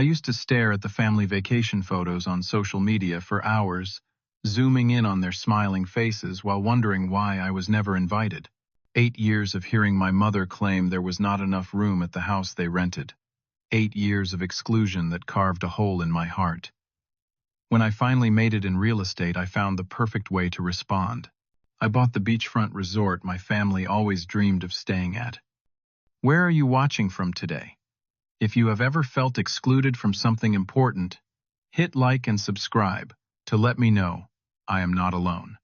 I used to stare at the family vacation photos on social media for hours, zooming in on their smiling faces while wondering why I was never invited. 8 years of hearing my mother claim there was not enough room at the house they rented. 8 years of exclusion that carved a hole in my heart. When I finally made it in real estate, I found the perfect way to respond. I bought the beachfront resort my family always dreamed of staying at. Where are you watching from today? If you have ever felt excluded from something important, hit like and subscribe to let me know I am not alone.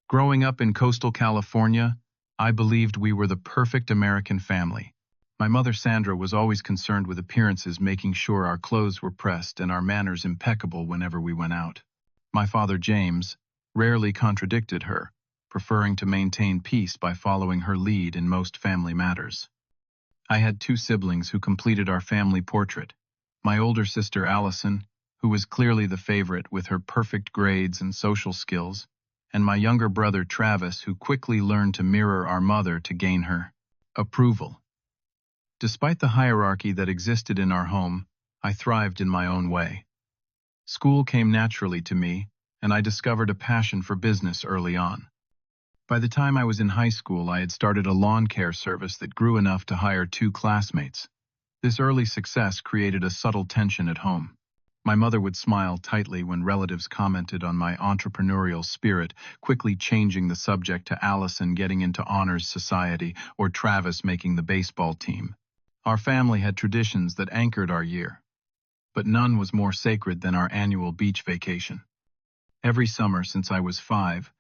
Growing up in coastal California, I believed we were the perfect American family. My mother Sandra was always concerned with appearances, making sure our clothes were pressed and our manners impeccable whenever we went out. My father James rarely contradicted her, preferring to maintain peace by following her lead in most family matters. I had two siblings who completed our family portrait. My older sister Allison, who was clearly the favorite with her perfect grades and social skills, and my younger brother Travis, who quickly learned to mirror our mother to gain her approval. Despite the hierarchy that existed in our home, I thrived in my own way. School came naturally to me, and I discovered a passion for business early on. By the time I was in high school, I had started a lawn care service that grew enough to hire 2 classmates. This early success created a subtle tension at home. My mother would smile tightly when relatives commented on my entrepreneurial spirit, quickly changing the subject to Allison getting into honors society or Travis making the baseball team. Our family had traditions that anchored our year, but none was more sacred than our annual beach vacation. Every summer since I was 5,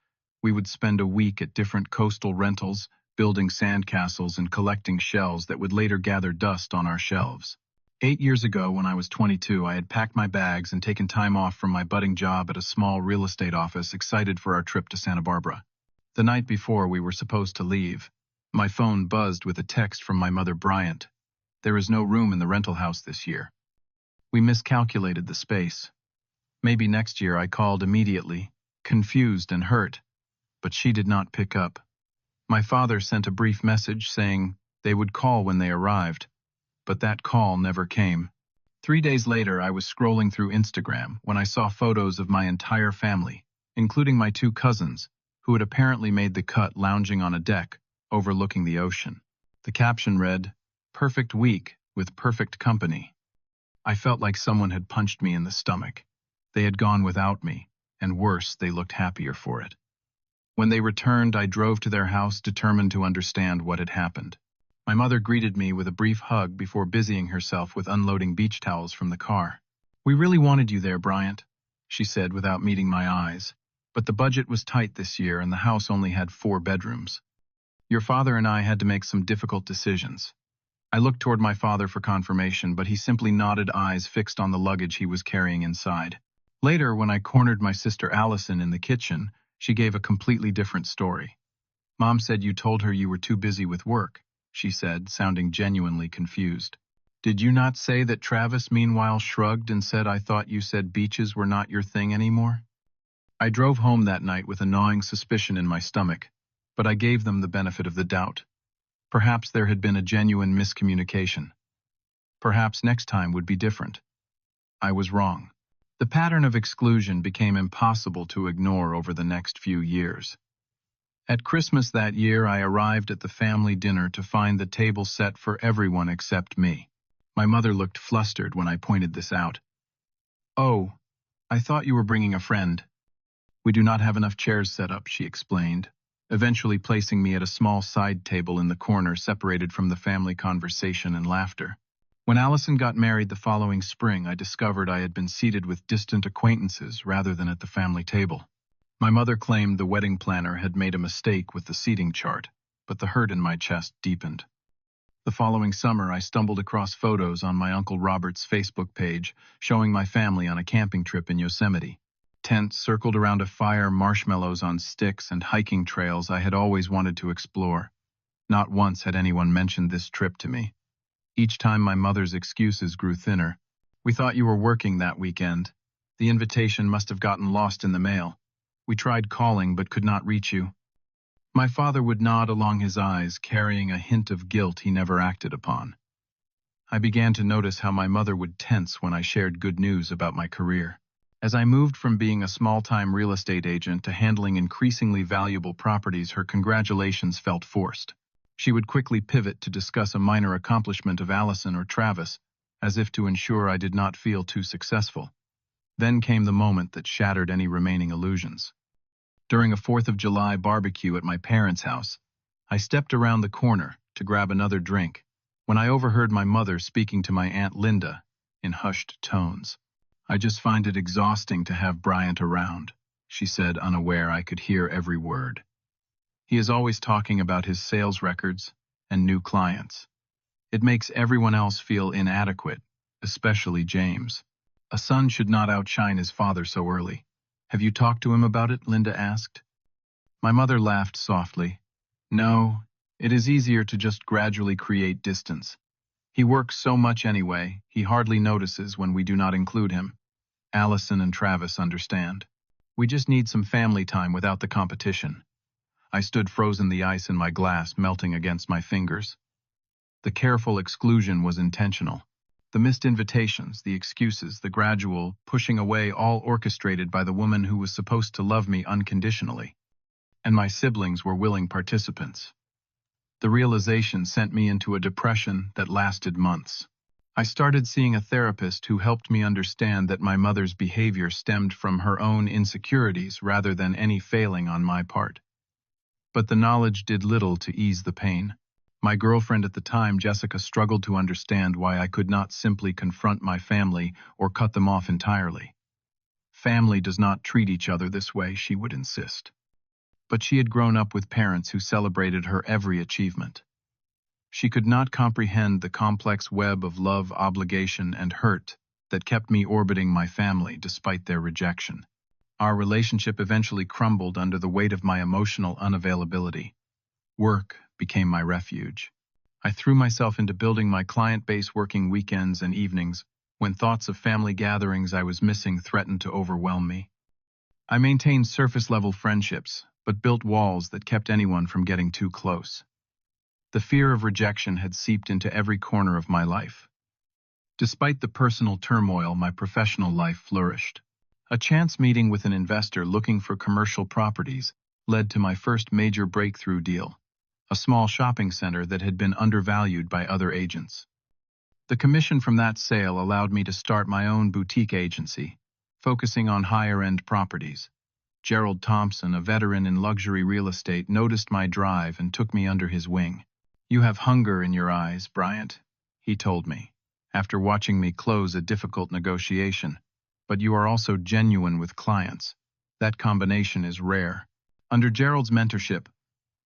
we would spend a week at different coastal rentals, building sandcastles and collecting shells that would later gather dust on our shelves. 8 years ago, when I was 22, I had packed my bags and taken time off from my budding job at a small real estate office, excited for our trip to Santa Barbara. The night before we were supposed to leave, my phone buzzed with a text from my mother Bryant. There is no room in the rental house this year. We miscalculated the space. Maybe next year, I called immediately, confused and hurt, but she did not pick up. My father sent a brief message saying they would call when they arrived, but that call never came. 3 days later, I was scrolling through Instagram when I saw photos of my entire family, including my 2 cousins, who had apparently made the cut lounging on a deck overlooking the ocean. The caption read, "Perfect week with perfect company." I felt like someone had punched me in the stomach. They had gone without me, and worse, they looked happier for it. When they returned, I drove to their house, determined to understand what had happened. My mother greeted me with a brief hug before busying herself with unloading beach towels from the car. "We really wanted you there, Bryant," she said without meeting my eyes, "but the budget was tight this year and the house only had 4 bedrooms. Your father and I had to make some difficult decisions." I looked toward my father for confirmation, but he simply nodded, eyes fixed on the luggage he was carrying inside. Later, when I cornered my sister Allison in the kitchen, she gave a completely different story. "Mom said you told her you were too busy with work," she said, sounding genuinely confused. "Did you not say that?" Travis meanwhile shrugged and said, "I thought you said beaches were not your thing anymore." I drove home that night with a gnawing suspicion in my stomach, but I gave them the benefit of the doubt. Perhaps there had been a genuine miscommunication. Perhaps next time would be different. I was wrong. The pattern of exclusion became impossible to ignore over the next few years. At Christmas that year, I arrived at the family dinner to find the table set for everyone except me. My mother looked flustered when I pointed this out. "Oh, I thought you were bringing a friend." "We do not have enough chairs set up," she explained, eventually placing me at a small side table in the corner, separated from the family conversation and laughter. When Allison got married the following spring, I discovered I had been seated with distant acquaintances rather than at the family table. My mother claimed the wedding planner had made a mistake with the seating chart, but the hurt in my chest deepened. The following summer, I stumbled across photos on my Uncle Robert's Facebook page showing my family on a camping trip in Yosemite. Tents circled around a fire, marshmallows on sticks, and hiking trails I had always wanted to explore. Not once had anyone mentioned this trip to me. Each time my mother's excuses grew thinner. "We thought you were working that weekend. The invitation must have gotten lost in the mail. We tried calling but could not reach you." My father would nod along his eyes, carrying a hint of guilt he never acted upon. I began to notice how my mother would tense when I shared good news about my career. As I moved from being a small-time real estate agent to handling increasingly valuable properties, her congratulations felt forced. She would quickly pivot to discuss a minor accomplishment of Allison or Travis, as if to ensure I did not feel too successful. Then came the moment that shattered any remaining illusions. During a 4th of July barbecue at my parents' house, I stepped around the corner to grab another drink when I overheard my mother speaking to my Aunt Linda in hushed tones. "I just find it exhausting to have Bryant around," she said, unaware I could hear every word. "He is always talking about his sales records and new clients. It makes everyone else feel inadequate, especially James. A son should not outshine his father so early. Have you talked to him about it?" Linda asked. My mother laughed softly. "No, it is easier to just gradually create distance. He works so much anyway, he hardly notices when we do not include him. Allison and Travis understand. We just need some family time without the competition." I stood frozen, the ice in my glass melting against my fingers. The careful exclusion was intentional. The missed invitations, the excuses, the gradual pushing away, all orchestrated by the woman who was supposed to love me unconditionally. And my siblings were willing participants. The realization sent me into a depression that lasted months. I started seeing a therapist who helped me understand that my mother's behavior stemmed from her own insecurities rather than any failing on my part. But the knowledge did little to ease the pain. My girlfriend at the time, Jessica, struggled to understand why I could not simply confront my family or cut them off entirely. "Family does not treat each other this way," she would insist. But she had grown up with parents who celebrated her every achievement. She could not comprehend the complex web of love, obligation, and hurt that kept me orbiting my family despite their rejection. Our relationship eventually crumbled under the weight of my emotional unavailability. Work became my refuge. I threw myself into building my client base, working weekends and evenings, when thoughts of family gatherings I was missing threatened to overwhelm me. I maintained surface-level friendships, but built walls that kept anyone from getting too close. The fear of rejection had seeped into every corner of my life. Despite the personal turmoil, my professional life flourished. A chance meeting with an investor looking for commercial properties led to my first major breakthrough deal, a small shopping center that had been undervalued by other agents. The commission from that sale allowed me to start my own boutique agency, focusing on higher-end properties. Gerald Thompson, a veteran in luxury real estate, noticed my drive and took me under his wing. "You have hunger in your eyes, Bryant," he told me, after watching me close a difficult negotiation. "But you are also genuine with clients. That combination is rare." Under Gerald's mentorship,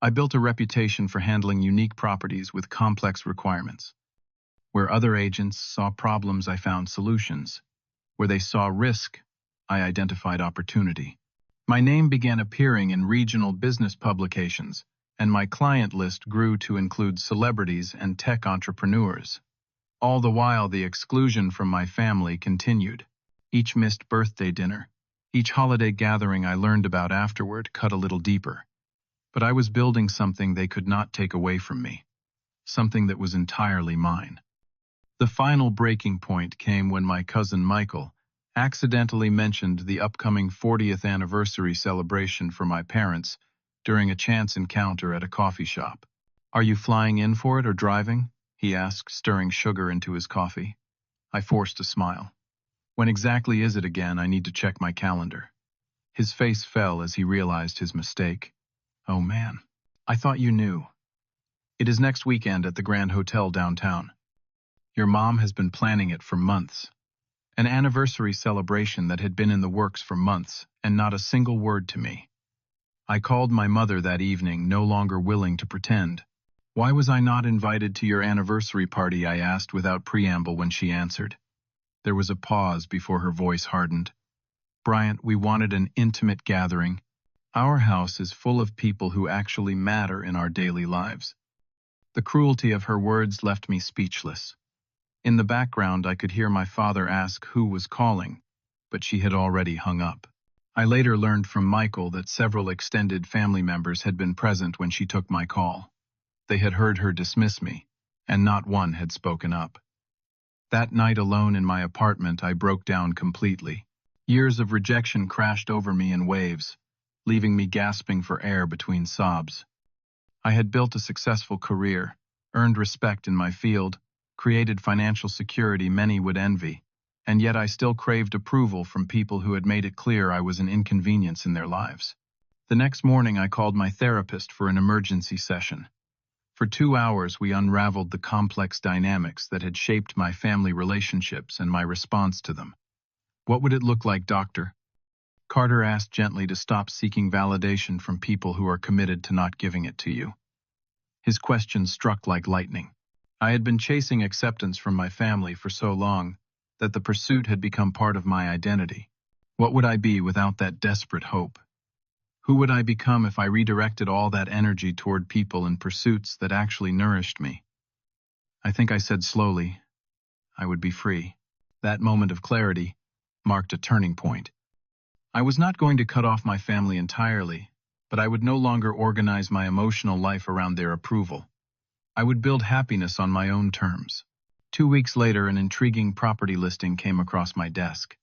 I built a reputation for handling unique properties with complex requirements. Where other agents saw problems, I found solutions. Where they saw risk, I identified opportunity. My name began appearing in regional business publications, and my client list grew to include celebrities and tech entrepreneurs. All the while, the exclusion from my family continued. Each missed birthday dinner, each holiday gathering I learned about afterward cut a little deeper. But I was building something they could not take away from me, something that was entirely mine. The final breaking point came when my cousin Michael accidentally mentioned the upcoming 40th anniversary celebration for my parents during a chance encounter at a coffee shop. "Are you flying in for it or driving?" he asked, stirring sugar into his coffee. I forced a smile. "When exactly is it again? I need to check my calendar." His face fell as he realized his mistake. "Oh man, I thought you knew. It is next weekend at the Grand Hotel downtown. Your mom has been planning it for months. An anniversary celebration that had been in the works for months, and not a single word to me." I called my mother that evening, no longer willing to pretend. "Why was I not invited to your anniversary party?" I asked without preamble when she answered. There was a pause before her voice hardened. "Bryant, we wanted an intimate gathering. Our house is full of people who actually matter in our daily lives." The cruelty of her words left me speechless. In the background, I could hear my father ask who was calling, but she had already hung up. I later learned from Michael that several extended family members had been present when she took my call. They had heard her dismiss me, and not one had spoken up. That night alone in my apartment, I broke down completely. Years of rejection crashed over me in waves, leaving me gasping for air between sobs. I had built a successful career, earned respect in my field, created financial security many would envy, and yet I still craved approval from people who had made it clear I was an inconvenience in their lives. The next morning, I called my therapist for an emergency session. For 2 hours, we unraveled the complex dynamics that had shaped my family relationships and my response to them. "What would it look like, doctor?" Carter asked gently to stop seeking validation from people who are committed to not giving it to you. His question struck like lightning. I had been chasing acceptance from my family for so long that the pursuit had become part of my identity. What would I be without that desperate hope? Who would I become if I redirected all that energy toward people and pursuits that actually nourished me? I think I said slowly, I would be free. That moment of clarity marked a turning point. I was not going to cut off my family entirely, but I would no longer organize my emotional life around their approval. I would build happiness on my own terms. 2 weeks later, an intriguing property listing came across my desk.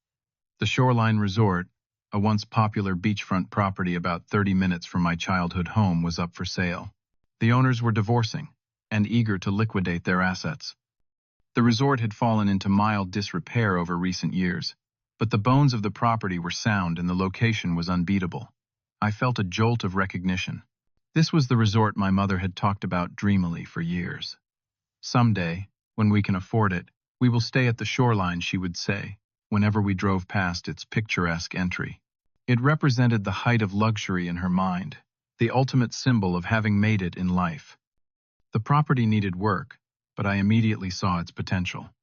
The Shoreline Resort, a once popular beachfront property about 30 minutes from my childhood home, was up for sale. The owners were divorcing and eager to liquidate their assets. The resort had fallen into mild disrepair over recent years, but the bones of the property were sound and the location was unbeatable. I felt a jolt of recognition. This was the resort my mother had talked about dreamily for years. "Someday, when we can afford it, we will stay at the Shoreline," she would say, whenever we drove past its picturesque entry. It represented the height of luxury in her mind, the ultimate symbol of having made it in life. The property needed work, but I immediately saw its potential.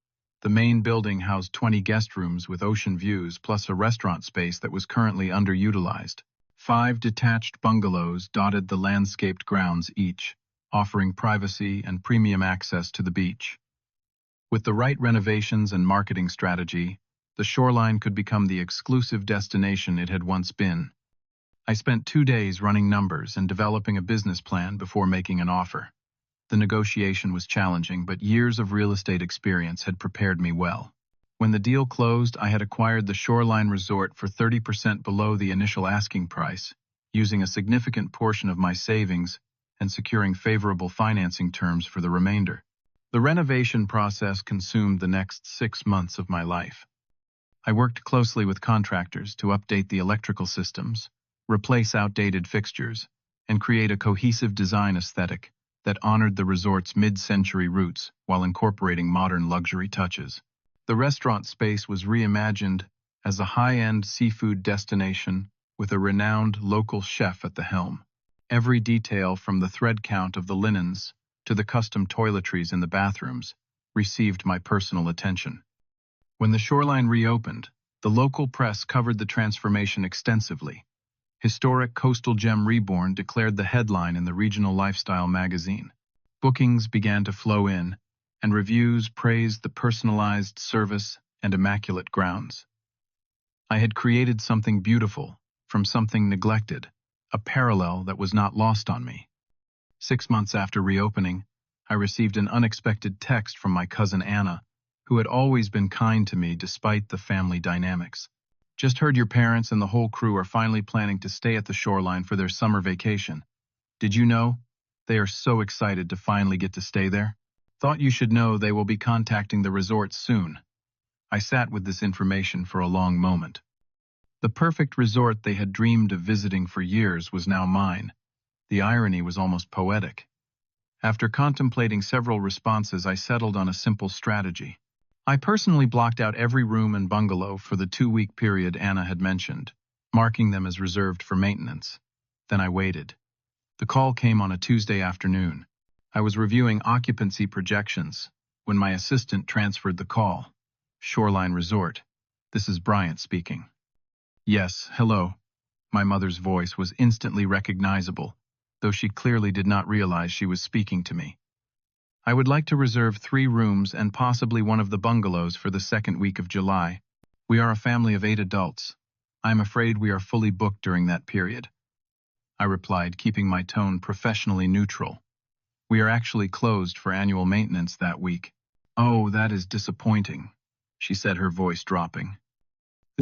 The main building housed 20 guest rooms with ocean views, plus a restaurant space that was currently underutilized. 5 detached bungalows dotted the landscaped grounds each, offering privacy and premium access to the beach. With the right renovations and marketing strategy, the Shoreline could become the exclusive destination it had once been. I spent 2 days running numbers and developing a business plan before making an offer. The negotiation was challenging, but years of real estate experience had prepared me well. When the deal closed, I had acquired the Shoreline Resort for 30% below the initial asking price, using a significant portion of my savings and securing favorable financing terms for the remainder. The renovation process consumed the next 6 months of my life. I worked closely with contractors to update the electrical systems, replace outdated fixtures, and create a cohesive design aesthetic that honored the resort's mid-century roots while incorporating modern luxury touches. The restaurant space was reimagined as a high-end seafood destination with a renowned local chef at the helm. Every detail, from the thread count of the linens to the custom toiletries in the bathrooms, received my personal attention. When the Shoreline reopened, the local press covered the transformation extensively. Historic Coastal Gem Reborn declared the headline in the regional lifestyle magazine. Bookings began to flow in, and reviews praised the personalized service and immaculate grounds. I had created something beautiful from something neglected, a parallel that was not lost on me. 6 months after reopening, I received an unexpected text from my cousin Anna, who had always been kind to me despite the family dynamics. "Just heard your parents and the whole crew are finally planning to stay at the Shoreline for their summer vacation. Did you know? They are so excited to finally get to stay there. Thought you should know they will be contacting the resort soon." I sat with this information for a long moment. The perfect resort they had dreamed of visiting for years was now mine. The irony was almost poetic. After contemplating several responses, I settled on a simple strategy. I personally blocked out every room and bungalow for the 2-week period Anna had mentioned, marking them as reserved for maintenance. Then I waited. The call came on a Tuesday afternoon. I was reviewing occupancy projections when my assistant transferred the call. "Shoreline Resort. This is Bryant speaking." "Yes, hello." My mother's voice was instantly recognizable, though she clearly did not realize she was speaking to me. "I would like to reserve 3 rooms and possibly one of the bungalows for the second week of July. We are a family of 8 adults. I am afraid we are fully booked during that period," I replied, keeping my tone professionally neutral. "We are actually closed for annual maintenance that week." Oh, that is disappointing, she said, her voice dropping.